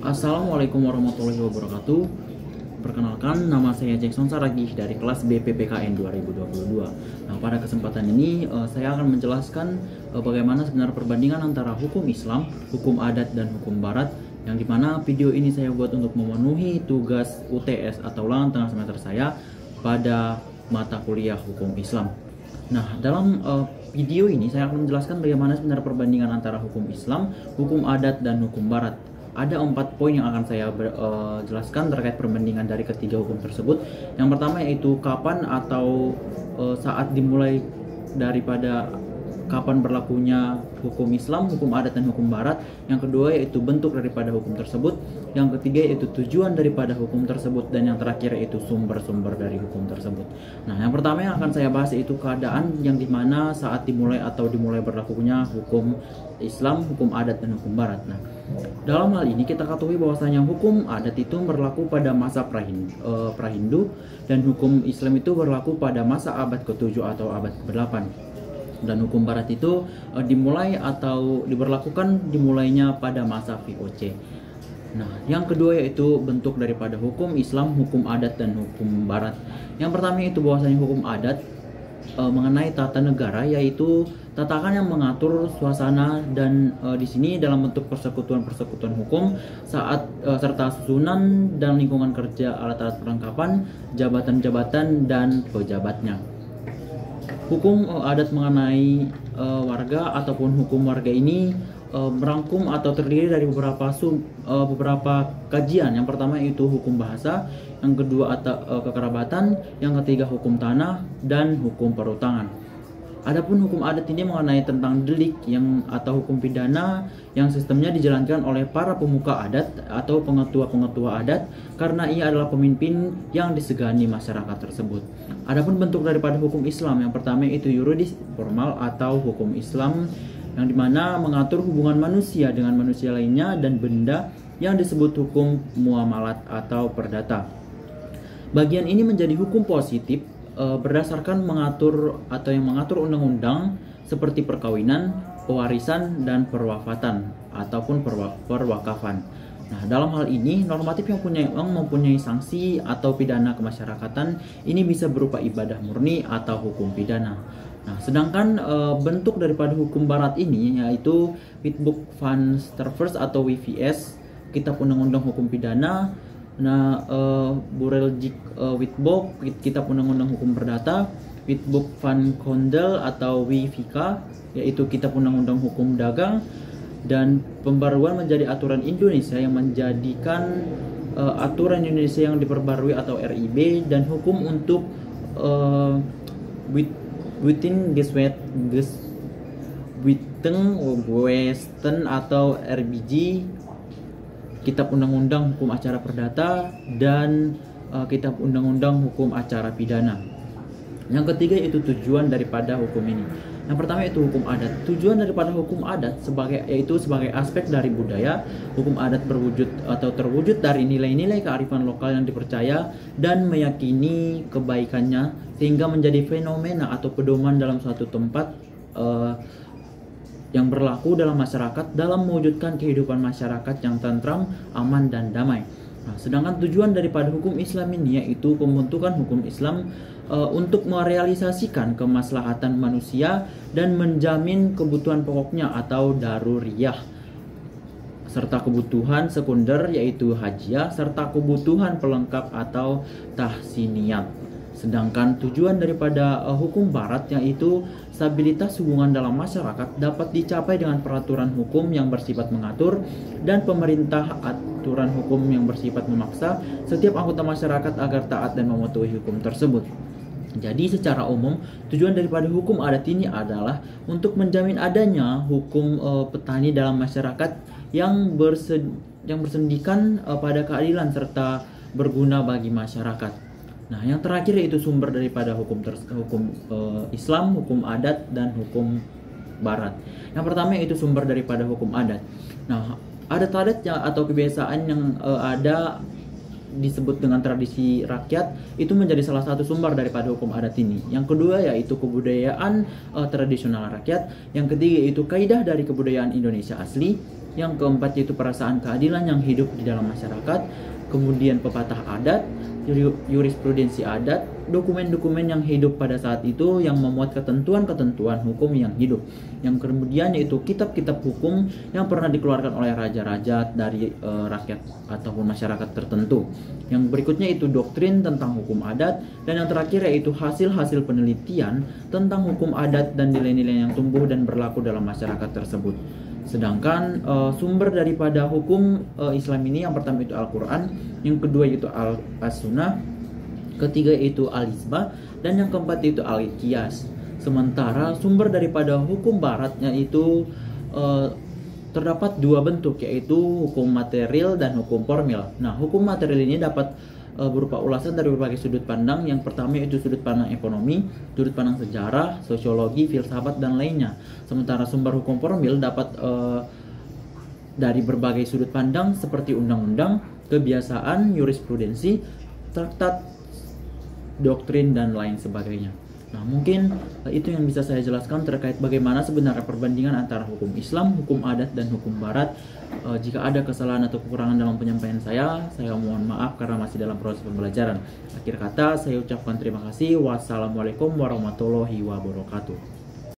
Assalamualaikum warahmatullahi wabarakatuh. Perkenalkan, nama saya Jackson Saragih dari kelas BPPKN 2022. Nah, pada kesempatan ini saya akan menjelaskan bagaimana sebenarnya perbandingan antara hukum Islam, hukum adat, dan hukum Barat, yang dimana video ini saya buat untuk memenuhi tugas UTS atau ulangan tengah semester saya pada mata kuliah hukum Islam. Nah, dalam video ini saya akan menjelaskan bagaimana sebenarnya perbandingan antara hukum Islam, hukum adat, dan hukum Barat. Ada 4 poin yang akan saya jelaskan terkait perbandingan dari ketiga hukum tersebut. Yang pertama yaitu kapan atau saat dimulai daripada kapan berlakunya hukum Islam, hukum adat, dan hukum Barat. Yang kedua yaitu bentuk daripada hukum tersebut. Yang ketiga yaitu tujuan daripada hukum tersebut. Dan yang terakhir yaitu sumber-sumber dari hukum tersebut. Nah, yang pertama yang akan saya bahas yaitu keadaan yang dimana saat dimulai berlakunya hukum Islam, hukum adat, dan hukum Barat. Nah, dalam hal ini kita ketahui bahwasanya hukum adat itu berlaku pada masa pra-Hindu dan hukum Islam itu berlaku pada masa abad ke-7 atau abad ke-8. Dan hukum Barat itu dimulainya pada masa VOC. Nah, yang kedua yaitu bentuk daripada hukum Islam, hukum adat, dan hukum Barat. Yang pertama itu bahwasanya hukum adat mengenai tata negara, yaitu tatakan yang mengatur suasana dan di sini dalam bentuk persekutuan hukum serta susunan dan lingkungan kerja, alat-alat perlengkapan, jabatan-jabatan, dan pejabatnya. Hukum adat mengenai warga ataupun hukum warga ini merangkum atau terdiri dari beberapa kajian. Yang pertama itu hukum bahasa, yang kedua kekerabatan, yang ketiga hukum tanah, dan hukum perutangan. Adapun hukum adat ini mengenai tentang delik atau hukum pidana yang sistemnya dijalankan oleh para pemuka adat atau pengetua-pengetua adat karena ia adalah pemimpin yang disegani masyarakat tersebut. Adapun bentuk daripada hukum Islam, yang pertama itu yuridis formal atau hukum Islam yang dimana mengatur hubungan manusia dengan manusia lainnya dan benda yang disebut hukum muamalat atau perdata. Bagian ini menjadi hukum positif berdasarkan mengatur undang-undang seperti perkawinan, pewarisan, dan perwafatan ataupun perwakafan. Nah, dalam hal ini normatif yang mempunyai sanksi atau pidana kemasyarakatan ini bisa berupa ibadah murni atau hukum pidana. Nah, sedangkan bentuk daripada hukum Barat ini yaitu Witbook van Stervers atau WVS, Kitab Undang-Undang Hukum Pidana. Nah, Bureljic Witbook, Kitab Undang-Undang Hukum Perdata, Witbook van Kondel atau WVK, yaitu Kitab Undang-Undang Hukum Dagang, dan pembaruan menjadi aturan Indonesia yang menjadikan aturan Indonesia yang diperbarui atau RIB, dan hukum untuk Witten atau RBG, Kitab Undang-Undang Hukum Acara Perdata, dan Kitab Undang-Undang Hukum Acara Pidana. Yang ketiga itu tujuan daripada hukum ini. Yang pertama itu hukum adat. Tujuan daripada hukum adat yaitu sebagai aspek dari budaya. Hukum adat terwujud dari nilai-nilai kearifan lokal yang dipercaya dan meyakini kebaikannya sehingga menjadi fenomena atau pedoman dalam suatu tempat yang berlaku dalam masyarakat dalam mewujudkan kehidupan masyarakat yang tentram, aman, dan damai. Nah, sedangkan tujuan daripada hukum Islam ini yaitu pembentukan hukum Islam untuk merealisasikan kemaslahatan manusia dan menjamin kebutuhan pokoknya atau daruriyah, serta kebutuhan sekunder yaitu hajiah, serta kebutuhan pelengkap atau tahsiniyat. Sedangkan tujuan daripada hukum Barat yaitu stabilitas hubungan dalam masyarakat dapat dicapai dengan peraturan hukum yang bersifat mengatur dan pemerintah aturan hukum yang bersifat memaksa setiap anggota masyarakat agar taat dan mematuhi hukum tersebut. Jadi secara umum tujuan daripada hukum adat ini adalah untuk menjamin adanya hukum petani dalam masyarakat yang bersendikan pada keadilan serta berguna bagi masyarakat. Nah, yang terakhir yaitu sumber daripada hukum Islam, hukum adat, dan hukum Barat. Yang pertama yaitu sumber daripada hukum adat. Nah, adat-adat atau kebiasaan yang ada disebut dengan tradisi rakyat itu menjadi salah satu sumber daripada hukum adat ini. Yang kedua yaitu kebudayaan tradisional rakyat. Yang ketiga yaitu kaidah dari kebudayaan Indonesia asli. Yang keempat yaitu perasaan keadilan yang hidup di dalam masyarakat. Kemudian pepatah adat, jurisprudensi adat, dokumen-dokumen yang hidup pada saat itu yang memuat ketentuan-ketentuan hukum yang hidup. Yang kemudian yaitu kitab-kitab hukum yang pernah dikeluarkan oleh raja-raja dari rakyat ataupun masyarakat tertentu. Yang berikutnya itu doktrin tentang hukum adat, dan yang terakhir yaitu hasil-hasil penelitian tentang hukum adat dan nilai-nilai yang tumbuh dan berlaku dalam masyarakat tersebut. Sedangkan sumber daripada hukum Islam ini yang pertama itu Al-Quran, yang kedua itu As-Sunnah, ketiga itu Al-Hizbah, dan yang keempat itu Al-Qiyas. Sementara sumber daripada hukum baratnya itu terdapat dua bentuk, yaitu hukum material dan hukum formil. Nah, hukum material ini dapat berupa ulasan dari berbagai sudut pandang. Yang pertama itu sudut pandang ekonomi, sudut pandang sejarah, sosiologi, filsafat, dan lainnya. Sementara sumber hukum formil dapat dari berbagai sudut pandang seperti undang-undang, kebiasaan, jurisprudensi, traktat, doktrin, dan lain sebagainya. Nah, mungkin itu yang bisa saya jelaskan terkait bagaimana sebenarnya perbandingan antara hukum Islam, hukum adat, dan hukum barat. Jika ada kesalahan atau kekurangan dalam penyampaian saya mohon maaf karena masih dalam proses pembelajaran. Akhir kata, saya ucapkan terima kasih. Wassalamualaikum warahmatullahi wabarakatuh.